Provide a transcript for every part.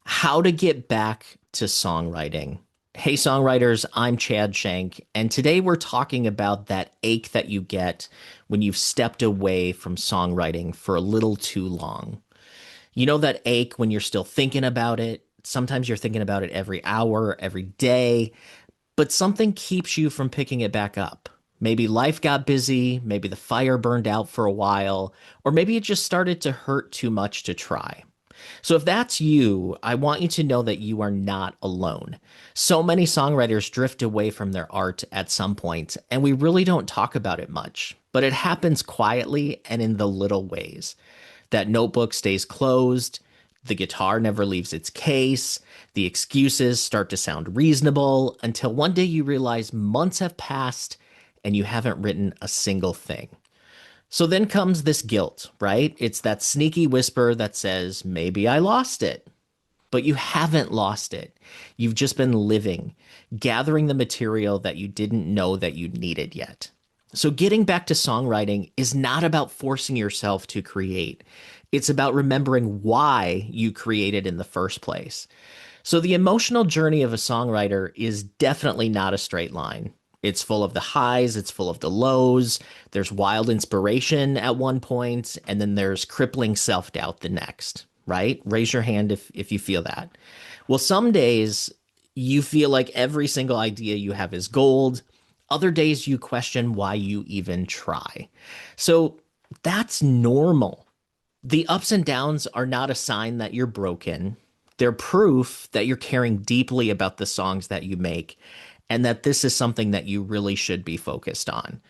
How to get back to songwriting. Hey, songwriters, I'm Chad Shank, and today we're talking about that ache that you get when you've stepped away from songwriting for a little too long. You know that ache when you're still thinking about it? Sometimes you're thinking about it every hour, every day, but something keeps you from picking it back up. Maybe life got busy, maybe the fire burned out for a while, or maybe it just started to hurt too much to try. So if that's you, I want you to know that you are not alone. So many songwriters drift away from their art at some point, and we really don't talk about it much. But it happens quietly and in the little ways. That notebook stays closed, the guitar never leaves its case, the excuses start to sound reasonable until one day you realize months have passed and you haven't written a single thing. So then comes this guilt, right? It's that sneaky whisper that says, maybe I lost it. But you haven't lost it. You've just been living, gathering the material that you didn't know that you needed yet. So getting back to songwriting is not about forcing yourself to create. It's about remembering why you created in the first place. So the emotional journey of a songwriter is definitely not a straight line. It's full of the highs, it's full of the lows. There's wild inspiration at one point, and then there's crippling self-doubt the next, right? Raise your hand if you feel that. Well, some days you feel like every single idea you have is gold. Other days you question why you even try. So that's normal. The ups and downs are not a sign that you're broken. They're proof that you're caring deeply about the songs that you make and that this is something that you really should be focused on.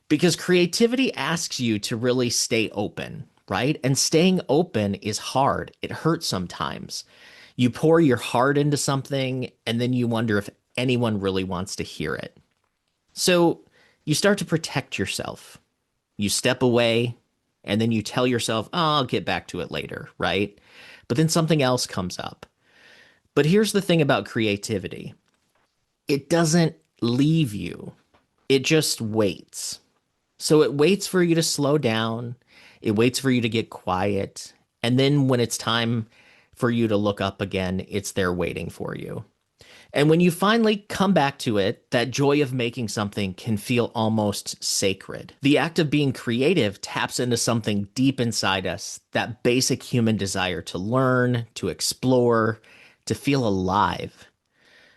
Because creativity asks you to really stay open, right? And staying open is hard. It hurts sometimes. You pour your heart into something and then you wonder if anyone really wants to hear it. So you start to protect yourself. You step away and then you tell yourself, oh, I'll get back to it later, right? But then something else comes up. But here's the thing about creativity. It doesn't leave you. It just waits. So it waits for you to slow down. It waits for you to get quiet. And then when it's time for you to look up again, it's there waiting for you. And when you finally come back to it, that joy of making something can feel almost sacred. The act of being creative taps into something deep inside us, that basic human desire to learn, to explore, to feel alive.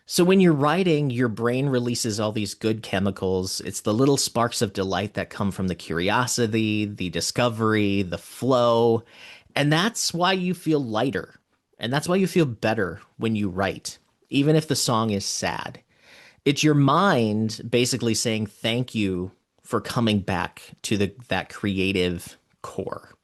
So when you're writing, your brain releases all these good chemicals. It's the little sparks of delight that come from the curiosity, the discovery, the flow. And that's why you feel lighter. And that's why you feel better when you write, even if the song is sad. It's your mind basically saying thank you for coming back to that creative core.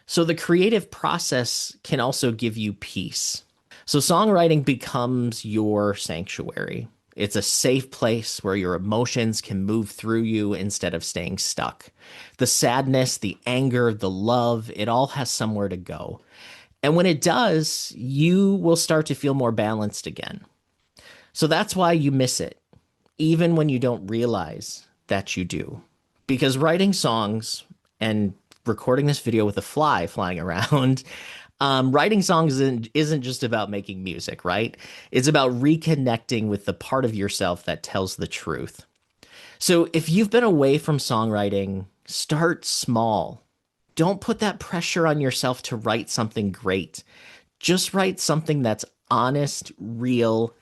So the creative process can also give you peace. So songwriting becomes your sanctuary. It's a safe place where your emotions can move through you instead of staying stuck. The sadness, the anger, the love, it all has somewhere to go. And when it does, you will start to feel more balanced again. So that's why you miss it, even when you don't realize that you do. Because writing songs and recording this video with a fly flying around, writing songs isn't just about making music, right? It's about reconnecting with the part of yourself that tells the truth. So if you've been away from songwriting, start small. Don't put that pressure on yourself to write something great. Just write something that's honest, real,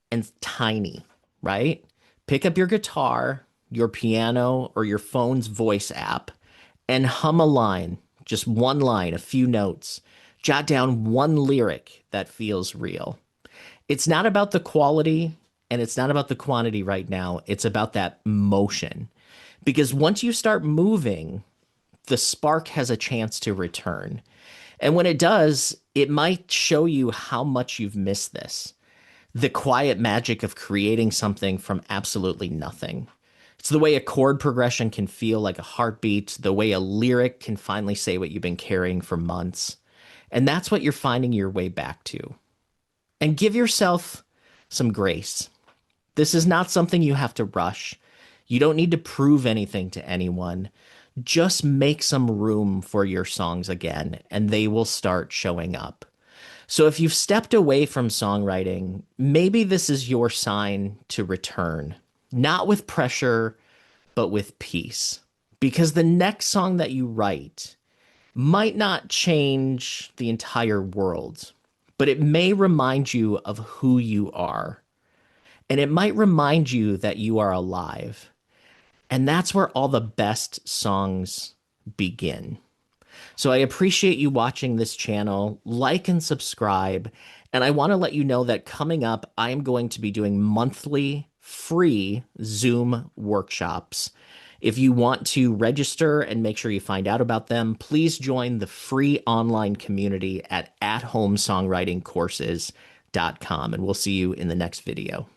and tiny, right? Pick up your guitar, your piano, or your phone's voice app and hum a line, just one line, a few notes. Jot down one lyric that feels real. It's not about the quality and it's not about the quantity right now. It's about that motion. Because once you start moving, the spark has a chance to return. And when it does, it might show you how much you've missed this. The quiet magic of creating something from absolutely nothing. It's the way a chord progression can feel like a heartbeat, the way a lyric can finally say what you've been carrying for months. And that's what you're finding your way back to. And give yourself some grace. This is not something you have to rush. You don't need to prove anything to anyone. Just make some room for your songs again, and they will start showing up. So if you've stepped away from songwriting, maybe this is your sign to return, not with pressure, but with peace. Because the next song that you write might not change the entire world, but it may remind you of who you are. And it might remind you that you are alive. And that's where all the best songs begin. So I appreciate you watching this channel. Like and subscribe. And I want to let you know that coming up, I am going to be doing monthly free Zoom workshops. If you want to register and make sure you find out about them, please join the free online community at athomesongwritingcourses.com. And we'll see you in the next video.